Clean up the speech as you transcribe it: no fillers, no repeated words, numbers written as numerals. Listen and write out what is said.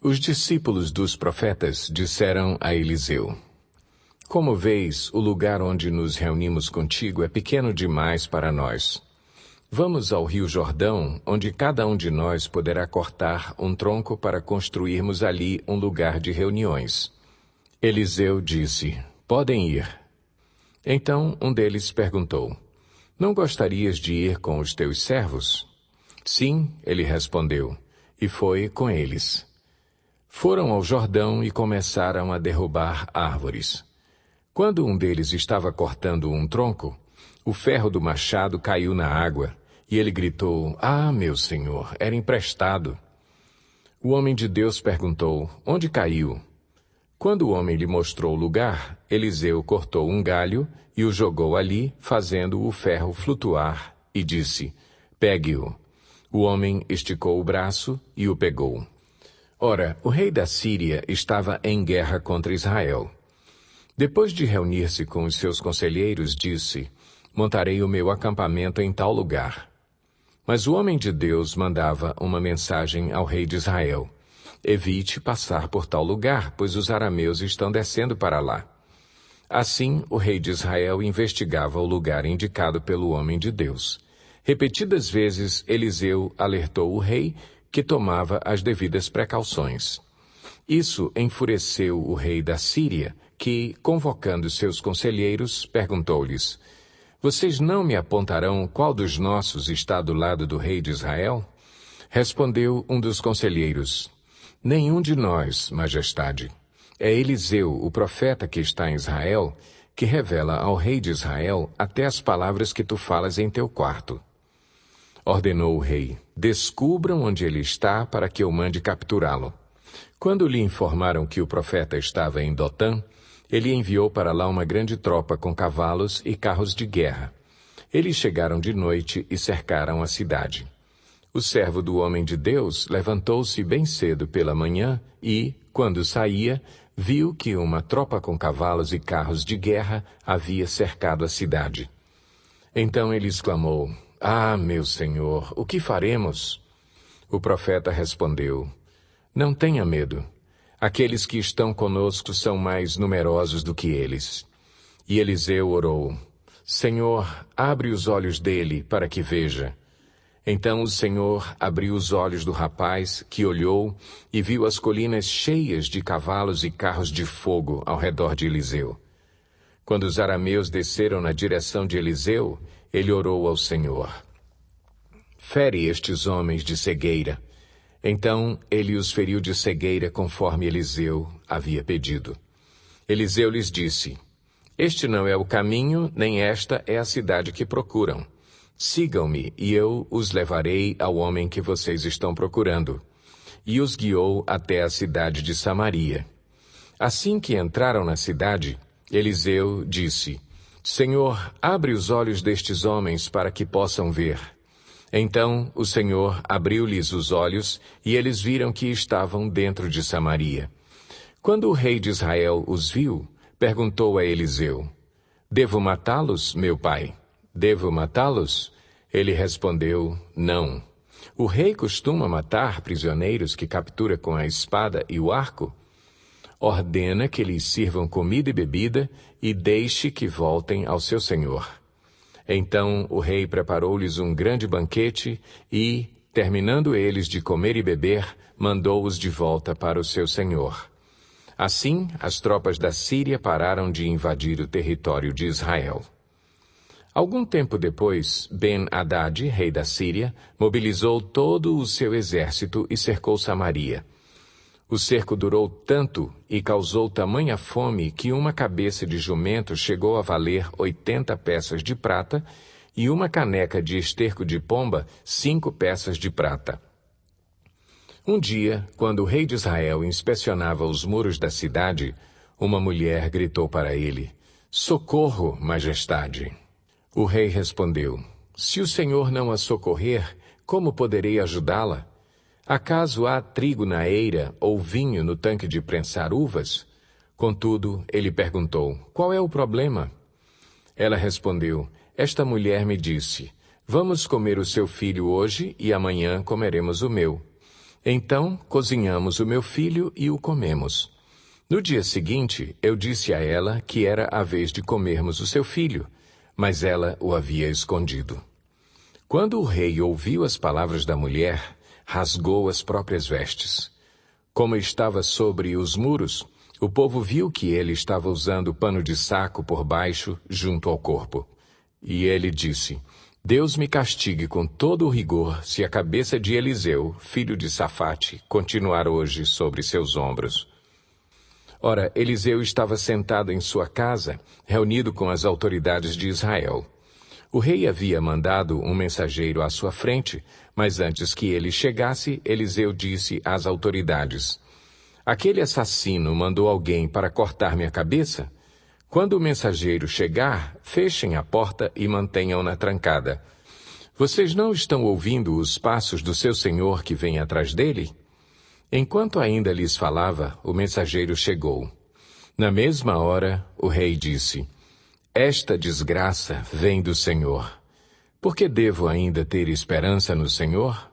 Os discípulos dos profetas disseram a Eliseu: Como vês, o lugar onde nos reunimos contigo é pequeno demais para nós. Vamos ao rio Jordão, onde cada um de nós poderá cortar um tronco para construirmos ali um lugar de reuniões. Eliseu disse: Podem ir. Então um deles perguntou: Não gostarias de ir com os teus servos? Sim, ele respondeu, e foi com eles. Foram ao Jordão e começaram a derrubar árvores. Quando um deles estava cortando um tronco, o ferro do machado caiu na água, e ele gritou: Ah, meu senhor, era emprestado. O homem de Deus perguntou: Onde caiu? Quando o homem lhe mostrou o lugar, Eliseu cortou um galho e o jogou ali, fazendo o ferro flutuar, e disse: Pegue-o. O homem esticou o braço e o pegou. Ora, o rei da Síria estava em guerra contra Israel. Depois de reunir-se com os seus conselheiros, disse: Montarei o meu acampamento em tal lugar. Mas o homem de Deus mandava uma mensagem ao rei de Israel: Evite passar por tal lugar, pois os arameus estão descendo para lá. Assim, o rei de Israel investigava o lugar indicado pelo homem de Deus. Repetidas vezes, Eliseu alertou o rei, que tomava as devidas precauções. Isso enfureceu o rei da Síria, que, convocando seus conselheiros, perguntou-lhes: Vocês não me apontarão qual dos nossos está do lado do rei de Israel? Respondeu um dos conselheiros: Nenhum de nós, majestade. É Eliseu, o profeta que está em Israel, que revela ao rei de Israel até as palavras que tu falas em teu quarto. Ordenou o rei: Descubram onde ele está para que eu mande capturá-lo. Quando lhe informaram que o profeta estava em Dotã, ele enviou para lá uma grande tropa com cavalos e carros de guerra. Eles chegaram de noite e cercaram a cidade. O servo do homem de Deus levantou-se bem cedo pela manhã e, quando saía, viu que uma tropa com cavalos e carros de guerra havia cercado a cidade. Então ele exclamou: Ah, meu senhor, o que faremos? O profeta respondeu: Não tenha medo. Aqueles que estão conosco são mais numerosos do que eles. E Eliseu orou: Senhor, abre os olhos dele para que veja. Então o Senhor abriu os olhos do rapaz, que olhou e viu as colinas cheias de cavalos e carros de fogo ao redor de Eliseu. Quando os arameus desceram na direção de Eliseu, ele orou ao Senhor: Fere estes homens de cegueira. Então ele os feriu de cegueira conforme Eliseu havia pedido. Eliseu lhes disse: Este não é o caminho, nem esta é a cidade que procuram. Sigam-me, e eu os levarei ao homem que vocês estão procurando. E os guiou até a cidade de Samaria. Assim que entraram na cidade, Eliseu disse: Senhor, abre os olhos destes homens para que possam ver. Então o Senhor abriu-lhes os olhos, e eles viram que estavam dentro de Samaria. Quando o rei de Israel os viu, perguntou a Eliseu: Devo matá-los, meu pai? Devo matá-los? Ele respondeu: Não. O rei costuma matar prisioneiros que captura com a espada e o arco? Ordena que lhes sirvam comida e bebida e deixe que voltem ao seu senhor. Então o rei preparou-lhes um grande banquete e, terminando eles de comer e beber, mandou-os de volta para o seu senhor. Assim, as tropas da Síria pararam de invadir o território de Israel. Algum tempo depois, Ben-Hadad, rei da Síria, mobilizou todo o seu exército e cercou Samaria. O cerco durou tanto e causou tamanha fome que uma cabeça de jumento chegou a valer 80 peças de prata e uma caneca de esterco de pomba 5 peças de prata. Um dia, quando o rei de Israel inspecionava os muros da cidade, uma mulher gritou para ele: Socorro, majestade! O rei respondeu: Se o Senhor não a socorrer, como poderei ajudá-la? Acaso há trigo na eira ou vinho no tanque de prensar uvas? Contudo, ele perguntou: Qual é o problema? Ela respondeu: Esta mulher me disse: Vamos comer o seu filho hoje e amanhã comeremos o meu. Então cozinhamos o meu filho e o comemos. No dia seguinte, eu disse a ela que era a vez de comermos o seu filho, mas ela o havia escondido. Quando o rei ouviu as palavras da mulher, rasgou as próprias vestes. Como estava sobre os muros, o povo viu que ele estava usando pano de saco por baixo, junto ao corpo. E ele disse: Deus me castigue com todo o rigor se a cabeça de Eliseu, filho de Safate, continuar hoje sobre seus ombros. Ora, Eliseu estava sentado em sua casa, reunido com as autoridades de Israel. O rei havia mandado um mensageiro à sua frente, mas antes que ele chegasse, Eliseu disse às autoridades: Aquele assassino mandou alguém para cortar minha cabeça? Quando o mensageiro chegar, fechem a porta e mantenham-na trancada. Vocês não estão ouvindo os passos do seu senhor que vem atrás dele? Enquanto ainda lhes falava, o mensageiro chegou. Na mesma hora, o rei disse: Esta desgraça vem do Senhor. Por que devo ainda ter esperança no Senhor?